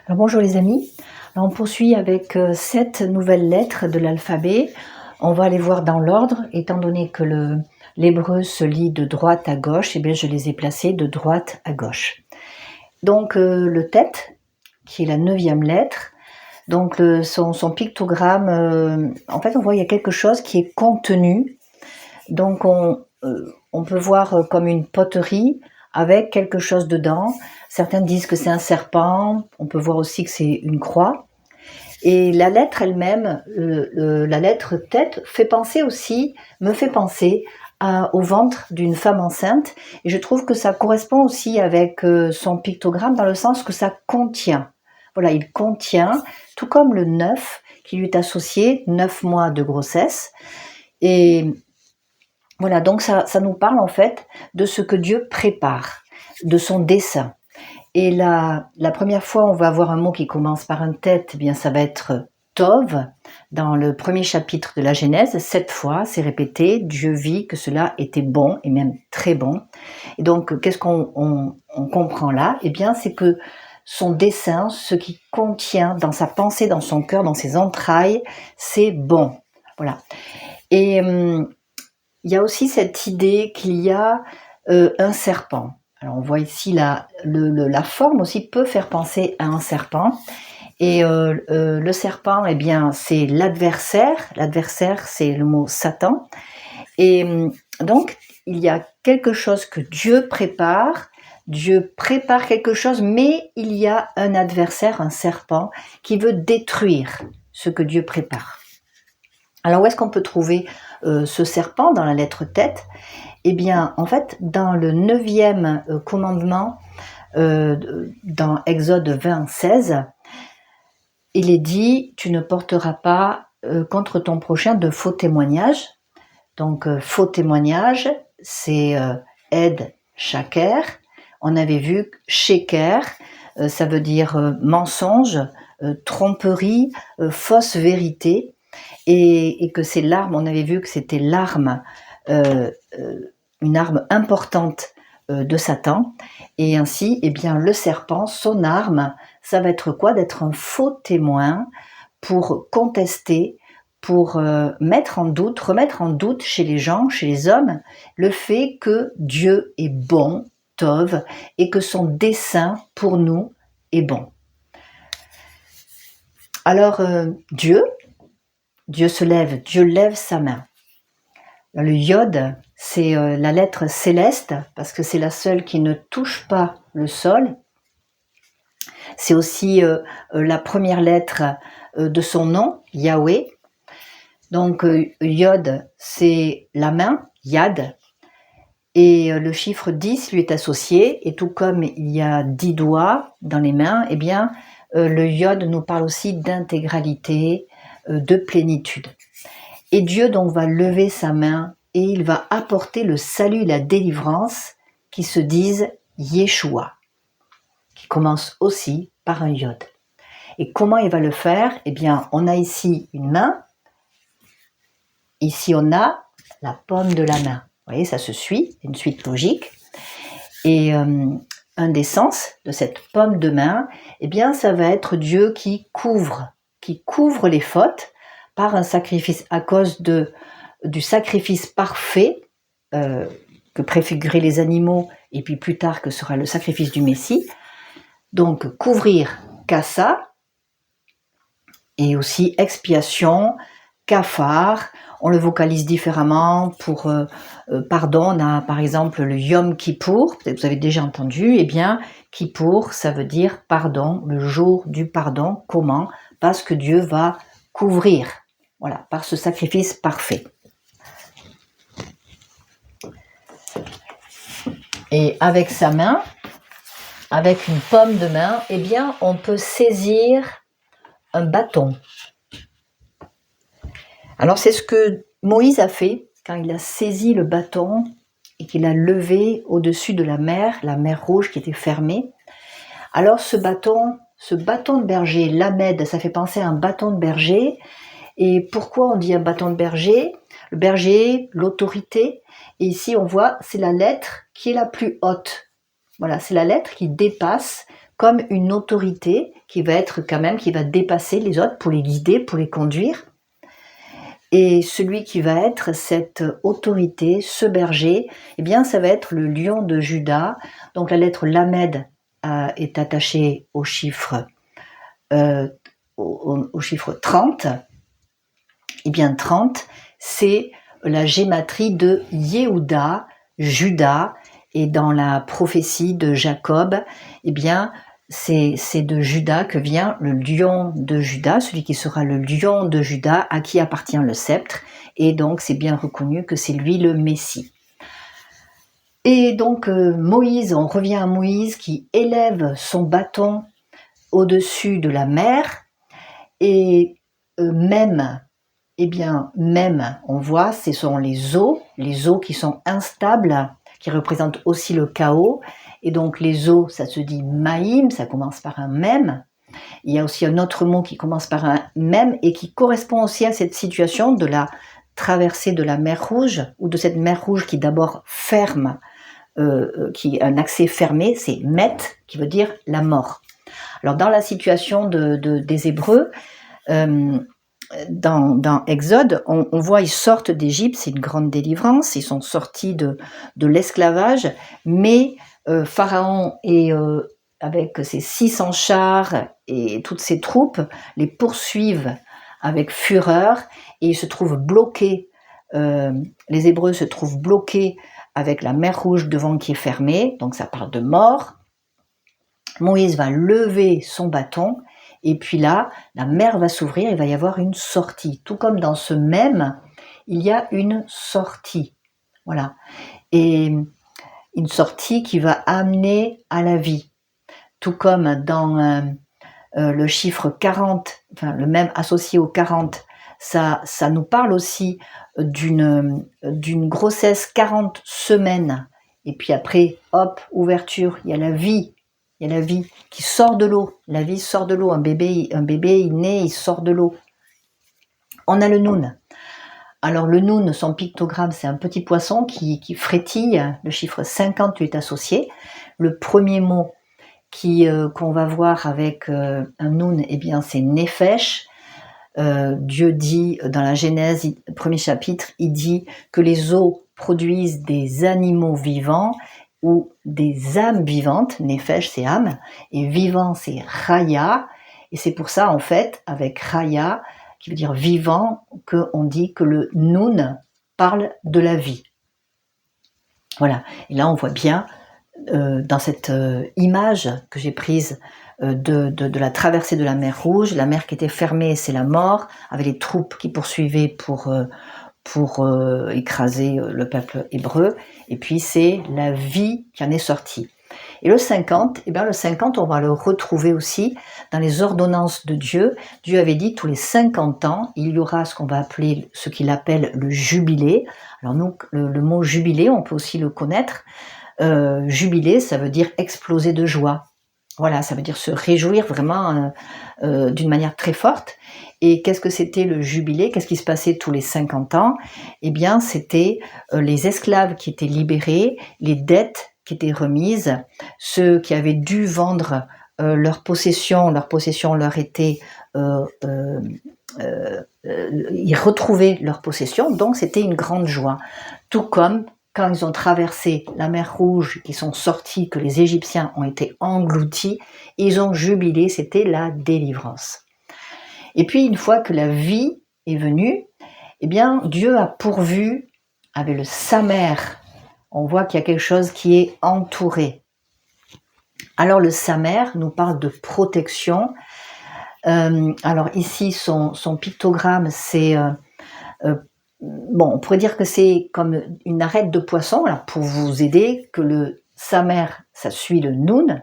Alors bonjour les amis, alors on poursuit avec 7 nouvelles lettres de l'alphabet. On va les voir dans l'ordre, étant donné que l'hébreu se lit de droite à gauche, et bien je les ai placés de droite à gauche. Donc le tête, qui est la 9e lettre, donc son pictogramme, en fait on voit il y a quelque chose qui est contenu. Donc on peut voir comme une poterie avec quelque chose dedans. Certains disent que c'est un serpent, on peut voir aussi que c'est une croix. Et la lettre elle-même, la lettre tête, me fait penser au ventre d'une femme enceinte. Et je trouve que ça correspond aussi avec son pictogramme dans le sens que ça contient. Voilà, il contient, tout comme le 9 qui lui est associé, 9 mois de grossesse. Et voilà, donc ça nous parle en fait de ce que Dieu prépare, de son dessein. Et la première fois, on va avoir un mot qui commence par un tête, eh bien ça va être Tov. Dans le premier chapitre de la Genèse, 7 fois, c'est répété, Dieu vit que cela était bon et même très bon. Et donc, qu'est-ce qu'on comprend là? Eh bien, c'est que son dessein, ce qui contient dans sa pensée, dans son cœur, dans ses entrailles, c'est bon. Voilà. Et il y a aussi cette idée qu'il y a un serpent. Alors on voit ici la forme aussi peut faire penser à un serpent. Et le serpent, eh bien, c'est l'adversaire. L'adversaire, c'est le mot Satan. Et donc, il y a quelque chose que Dieu prépare. Dieu prépare quelque chose, mais il y a un adversaire, un serpent, qui veut détruire ce que Dieu prépare. Alors, où est-ce qu'on peut trouver ce serpent dans la lettre tête? Eh bien, en fait, dans le 9e commandement, dans Exode 20, 16, il est dit « Tu ne porteras pas contre ton prochain de faux témoignages ». Donc, faux témoignages, c'est Ed Shaker. On avait vu Sheker, ça veut dire mensonge, tromperie, fausse vérité. Et que c'est l'arme, on avait vu que c'était l'arme, une arme importante de Satan. Et ainsi, eh bien, le serpent, son arme, ça va être quoi? D'être un faux témoin pour contester, pour remettre en doute chez les gens, chez les hommes, le fait que Dieu est bon, Tov, et que son dessein pour nous est bon. Alors, Dieu se lève, Dieu lève sa main. Le Yod, c'est la lettre céleste, parce que c'est la seule qui ne touche pas le sol. C'est aussi la première lettre de son nom, Yahweh. Donc Yod, c'est la main, Yad. Et le chiffre 10 lui est associé. Et tout comme il y a 10 doigts dans les mains, eh bien, le Yod nous parle aussi d'intégralité, de plénitude. Et Dieu donc va lever sa main et il va apporter le salut et la délivrance qui se disent Yeshua, qui commence aussi par un Yod. Et comment il va le faire? Eh bien, on a ici une main, ici on a la paume de la main. Vous voyez, ça se suit, une suite logique. Et un des sens de cette paume de main, eh bien, ça va être Dieu qui couvre les fautes par un sacrifice à cause du sacrifice parfait que préfiguraient les animaux et puis plus tard que sera le sacrifice du Messie. Donc couvrir kassa et aussi expiation, kafar. On le vocalise différemment pour pardon. On a par exemple le Yom Kippour, peut-être vous avez déjà entendu. Eh bien, Kippour, ça veut dire pardon, le jour du pardon. Comment? Parce que Dieu va couvrir, voilà, par ce sacrifice parfait. Et avec sa main, avec une paume de main, eh bien, on peut saisir un bâton. Alors, c'est ce que Moïse a fait quand il a saisi le bâton et qu'il a levé au-dessus de la mer Rouge qui était fermée. Alors, ce bâton de berger, l'amed, ça fait penser à un bâton de berger. Et pourquoi on dit un bâton de berger? Le berger, l'autorité. Et ici, on voit, c'est la lettre qui est la plus haute. Voilà, c'est la lettre qui dépasse comme une autorité qui va être quand même, qui va dépasser les autres pour les guider, pour les conduire. Et celui qui va être cette autorité, ce berger, eh bien ça va être le lion de Juda. Donc la lettre Lamed est attachée au chiffre, au chiffre 30. Eh bien 30, c'est la gématrie de Yehuda, Juda, et dans la prophétie de Jacob, eh bien c'est de Juda que vient le lion de Juda, celui qui sera le lion de Juda, à qui appartient le sceptre, et donc c'est bien reconnu que c'est lui le Messie. Et donc Moïse, on revient à Moïse qui élève son bâton au-dessus de la mer, et même, on voit, ce sont les eaux qui sont instables, qui représentent aussi le chaos. Et donc les eaux, ça se dit maïm, ça commence par un mem. Il y a aussi un autre mot qui commence par un mem et qui correspond aussi à cette situation de la traversée de la mer Rouge, ou de cette mer Rouge qui d'abord ferme, qui est un accès fermé, c'est met, qui veut dire la mort. Alors dans la situation des Hébreux, dans Exode, on voit ils sortent d'Égypte, c'est une grande délivrance, ils sont sortis de l'esclavage, mais Pharaon et avec ses 600 chars et toutes ses troupes les poursuivent avec fureur, et ils se trouvent bloqués, les Hébreux se trouvent bloqués avec la mer Rouge devant qui est fermée, donc ça parle de mort. Moïse va lever son bâton, et puis là, la mer va s'ouvrir, il va y avoir une sortie. Tout comme dans ce même, il y a une sortie. Voilà. Et une sortie qui va amener à la vie. Tout comme dans le chiffre 40, enfin le même associé au 40, ça nous parle aussi d'une grossesse 40 semaines. Et puis après, hop, ouverture, il y a la vie. Il y a la vie qui sort de l'eau. La vie sort de l'eau. Un bébé il naît, il sort de l'eau. On a le Noun. Alors le Noun, son pictogramme, c'est un petit poisson qui frétille. Le chiffre 50 lui est associé. Le premier mot qu'on va voir avec un Noun, eh bien c'est Nefesh. Dieu dit dans la Genèse, premier chapitre, il dit que les eaux produisent des animaux vivants ou des âmes vivantes. Nefesh, c'est âme, et vivant, c'est Raya. Et c'est pour ça, en fait, avec Raya, qui veut dire vivant, qu'on dit que le Noun parle de la vie. Voilà. Et là, on voit bien, dans cette image que j'ai prise de la traversée de la mer Rouge, la mer qui était fermée, c'est la mort, avec les troupes qui poursuivaient pour écraser le peuple hébreu, et puis c'est la vie qui en est sortie. Et le 50, le 50, on va le retrouver aussi dans les ordonnances de Dieu. Dieu avait dit tous les 50 ans, il y aura ce qu'il appelle le jubilé. Alors nous, le mot jubilé, on peut aussi le connaître. Jubilé, ça veut dire exploser de joie. Voilà, ça veut dire se réjouir vraiment d'une manière très forte. Et qu'est-ce que c'était le jubilé? Qu'est-ce qui se passait tous les 50 ans? Eh bien, c'était les esclaves qui étaient libérés, les dettes qui étaient remises, ceux qui avaient dû vendre leur possession leur était... ils retrouvaient leur possession, donc c'était une grande joie. Tout comme quand ils ont traversé la mer Rouge, qu'ils sont sortis, que les Égyptiens ont été engloutis, ils ont jubilé, c'était la délivrance. Et puis une fois que la vie est venue, eh bien Dieu a pourvu avec le Samer. On voit qu'il y a quelque chose qui est entouré. Alors le Samer nous parle de protection. Alors ici son pictogramme, c'est on pourrait dire que c'est comme une arête de poisson. Alors pour vous aider, que le Samer, ça suit le Noun,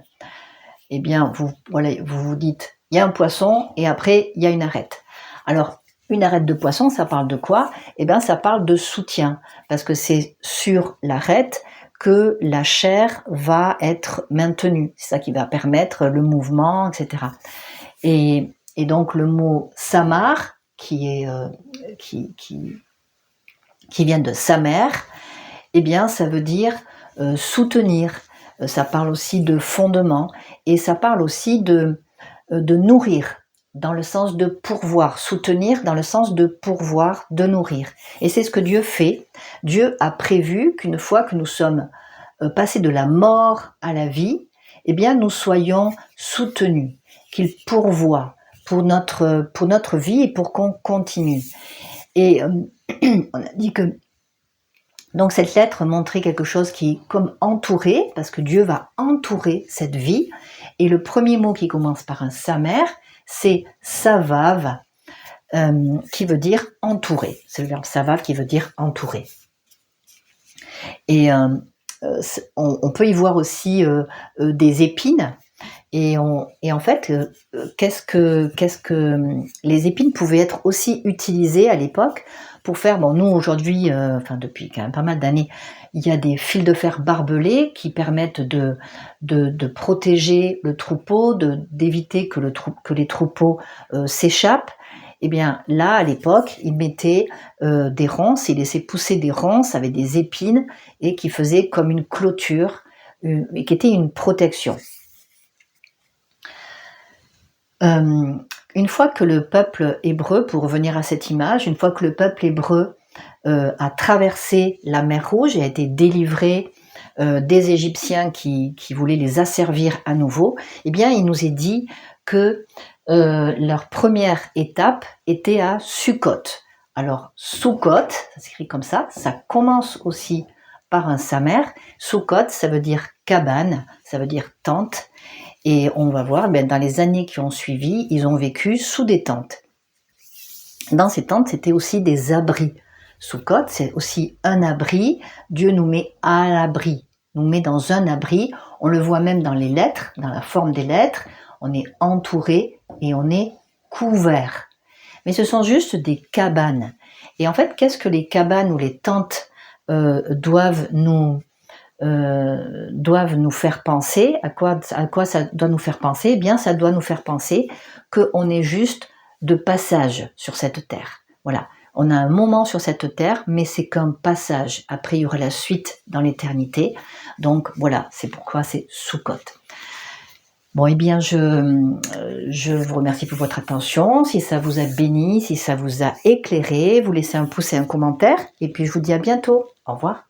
eh bien vous vous dites, il y a un poisson et après il y a une arête. Alors une arête de poisson, ça parle de quoi? Eh bien ça parle de soutien, parce que c'est sur l'arête que la chair va être maintenue. C'est ça qui va permettre le mouvement, etc. Et donc le mot Samar, qui vient de Samer, eh bien ça veut dire soutenir, ça parle aussi de fondement, et ça parle aussi de nourrir, dans le sens de pourvoir, soutenir dans le sens de pourvoir, de nourrir. Et c'est ce que Dieu fait. Dieu a prévu qu'une fois que nous sommes passés de la mort à la vie, eh bien nous soyons soutenus, qu'il pourvoie pour notre vie et pour qu'on continue. Et on a dit que donc cette lettre montrait quelque chose qui est comme entouré, parce que Dieu va entourer cette vie. Et le premier mot qui commence par un samer, c'est savav, qui veut dire entourer. C'est le verbe savav qui veut dire entourer. Et on peut y voir aussi des épines. Et en fait, qu'est-ce que les épines pouvaient être aussi utilisées à l'époque pour faire, bon, nous aujourd'hui, enfin depuis quand même pas mal d'années, il y a des fils de fer barbelés qui permettent de protéger le troupeau, d'éviter que les troupeaux s'échappent. Eh bien là, à l'époque, ils mettaient des ronces, ils laissaient pousser des ronces avec des épines et qui faisaient comme une clôture, et qui était une protection. Une fois que le peuple hébreu, pour revenir à cette image, une fois que le peuple hébreu a traversé la mer Rouge et a été délivré des Égyptiens qui voulaient les asservir à nouveau, eh bien il nous est dit que leur première étape était à Sukkot. Alors Sukkot, ça s'écrit comme ça commence aussi par un samer. Sukkot, ça veut dire cabane, ça veut dire tente. Et on va voir, dans les années qui ont suivi, ils ont vécu sous des tentes. Dans ces tentes, c'était aussi des abris. Sukkot, c'est aussi un abri. Dieu nous met à l'abri, nous met dans un abri. On le voit même dans les lettres, dans la forme des lettres. On est entouré et on est couvert. Mais ce sont juste des cabanes. Et en fait, qu'est-ce que les cabanes ou les tentes doivent nous faire penser? À quoi ça doit nous faire penser? Eh bien, ça doit nous faire penser qu'on est juste de passage sur cette terre. Voilà, on a un moment sur cette terre, mais c'est qu'un passage. Après, il y aura la suite dans l'éternité. Donc voilà, c'est pourquoi c'est Sukkot. Bon, eh bien, je vous remercie pour votre attention. Si ça vous a béni, si ça vous a éclairé, vous laissez un pouce et un commentaire. Et puis, je vous dis à bientôt. Au revoir.